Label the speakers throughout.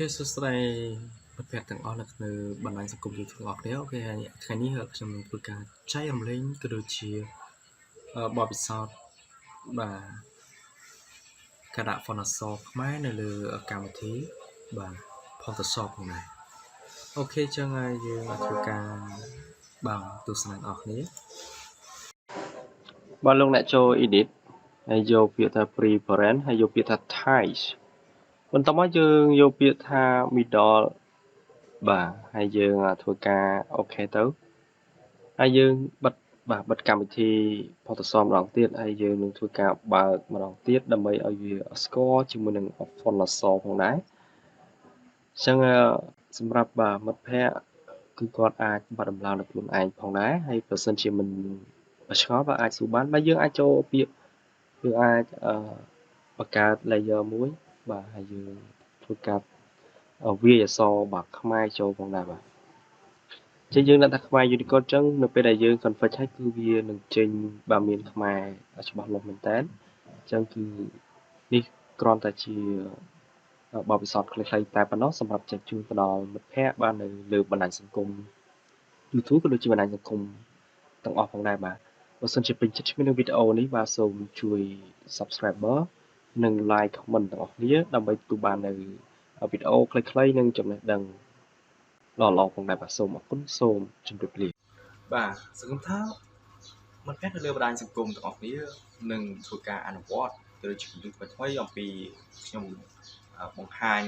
Speaker 1: សួស្តីមិត្តភក្តិទាំងអស់នៅក្នុងបណ្ដាញសង្គម YouTube របស់គ្នាថ្ងៃនេះខ្ញុំនឹងធ្វើការចែករំលែកក៏ដូចជាបទពិសោធន៍បាទការដាក់ PhotoShop ខ្មែរនៅលើកម្មវិធីបាទ PhotoShop ផងដែរអូខេចឹងហើយយើងមកធ្វើការបាទទស្សនាអស់គ្នា
Speaker 2: បាទលោកអ្នកចូល edit ហើយយកពាក្យថា preference ហើយយកពាក្យថា type បន្ទាប់មកយើងយកពាក្យថា middle បាទហើយយើងធ្វើការ OK ទៅហើយយើងបិទកម្មវិធី PhotoShop ម្ដងទៀតហើយយើងនឹងធ្វើការបើកម្ដងទៀតដើម្បីឲ្យវាស្គាល់ជាមួយនឹង PhotoShop ផងដែរអញ្ចឹងសម្រាប់មិត្តភ័ក្តិគឺគាត់អាចបាត់ដំឡើងដល់ខ្លួនឯងផងដែរហើយបើសិនជាមិនឆ្ងល់បាទអាចសួរបានបើយើងអាចចូលពាក្យយើងអាចបង្កើត layer មួយបាទហើយយើងធ្វើការវាយអក្សរខ្មែរចូលផងដែរបាទចឹងយើងដាក់ថាខ្មែរ Unicode ចឹងនៅពេលដែលយើង configure ហើយគឺវានឹងចេញបាទមានខ្មែរច្បាស់លាស់មែនតើចឹងគឺនេះគ្រាន់តែជាបទពិសោធន៍ខ្លីៗតែប៉ុណ្ណោះសម្រាប់ចែកជូនទៅដល់មិត្តភ័ក្តិបាននៅលើបណ្ដាញសង្គម YouTube ក៏ដូចជាបណ្ដាញសង្គមទាំងអស់ផងដែរបាទបើសិនជាពេញចិត្តជាមួយនឹងវីដេអូនេះបាទសូមជួយ Subscriber និង Like Comment ទាំងអស់គ្នាដើម្បីទទួលបាននៅវីដេអូខ្លីៗនិងចំណេះដឹងល្អៗផងដែរបាទសូមអរគុណសូមជម្រាបលា
Speaker 1: បាទសង្ឃឹមថាមិត្តភក្តិនៅលើបណ្ដាញសង្គមទាំងអស់គ្នានឹងធ្វើការអនុវត្តទៅលើជំនាញថ្មីៗអំពីខ្ញុំបង្ហាញ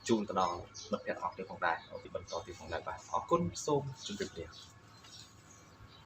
Speaker 1: ជូនទៅដល់មិត្តភក្តិអស់គ្នាផងដែរពីបន្តទៀតផងដែរបាទអរគុណសូមជម្រាបលា